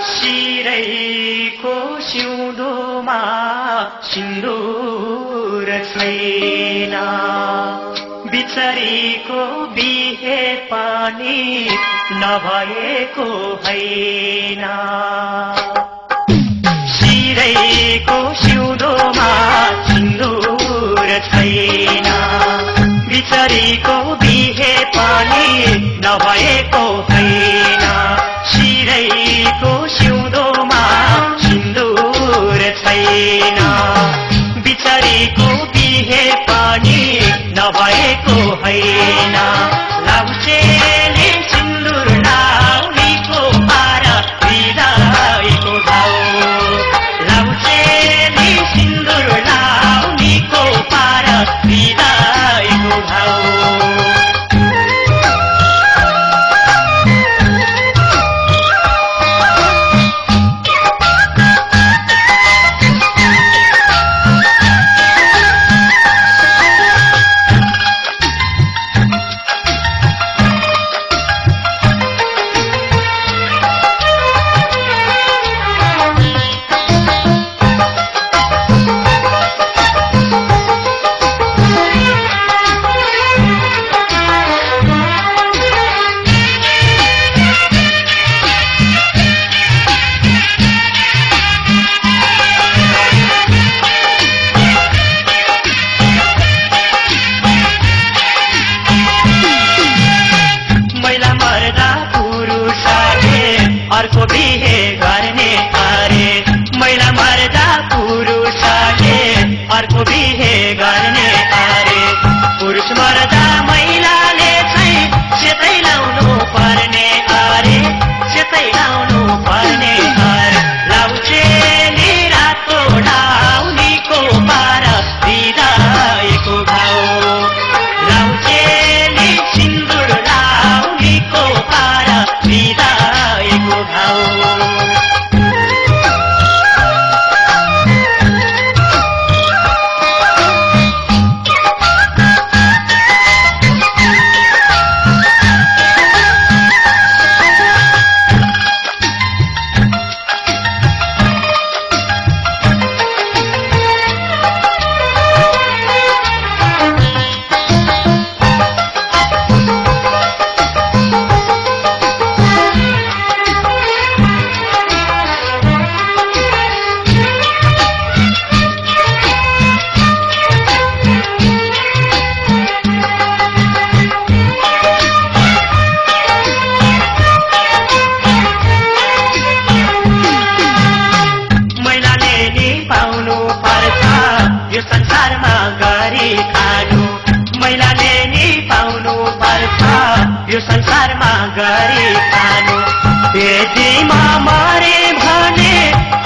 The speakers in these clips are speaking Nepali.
शिरैको सिउँदोमा सिन्दूर छैन, बिचरीको बिहे पानी नभएको हैन। शिरैको सिउँदोमा सिन्दूर छैन, बिचरीको बिहे पानी नभएको हैन। शिरैको सिउँदोमा सिन्दूर छैन, बिचरीको बिहे पानी नभएको हैन। लाउचेले सिन्दूर लाउनीको पार विदाईको घाउ, लाउचेले सिन्दूर लाउनीको पार विदाईको घाउ। अर्को बिहे गर्ने अरे, महिला मर्दा पुरुषले अर्को बिहे गर्ने अरे। पुरुष मर्दा महिलाले चाहिँ सेतै लाउनु पर्ने अरे, सेतै लाउनु पर्ने अरे। लाउचेले रातो लाउनीको पार विदाईको घाउ, लाउचेले सिन्दूर लाउनीको पार विदाईको घाउ। यो संसारमा गरी खानु, महिलाले नि पाउनु पर्छ यो संसारमा गरी खानु। यदिमा मरे भने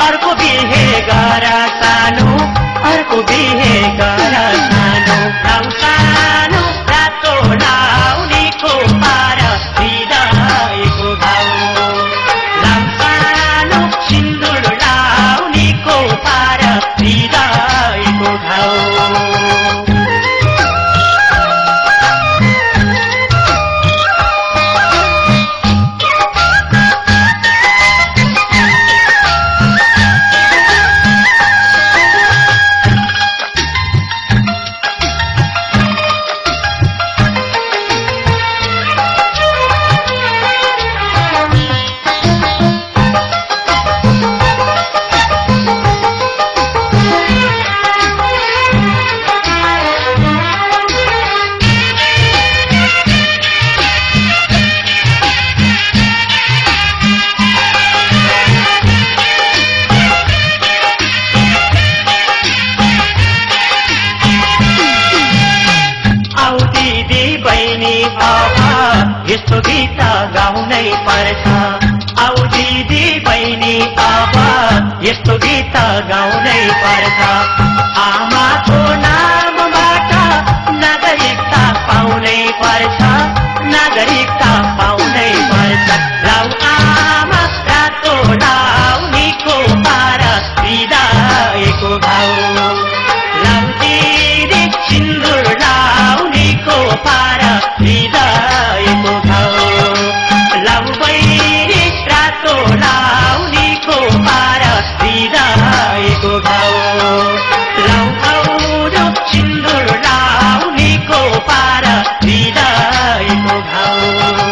अर्को बिहे गर सानो, अर्को बिहे गर सानो। लाउ सानो रातो लाउनीको पार विदाईको घाउ, लाउ सानो सिन्दूर लाउनीको पार विदाईको घाउ। यस्तो गीत गाउनै पर्छ, आउ दिदी बहिनी अब यस्तो गीत गाउनै पर्छ। आमाको नामबाट नागरिकता पाउनै पर्छ, नागरिकता पाउनै पर्छ। लाउ आमा रातो लाउनीको पार विदाईको घाउ, लाउ दिदी सिन्दूर लाउ घाउ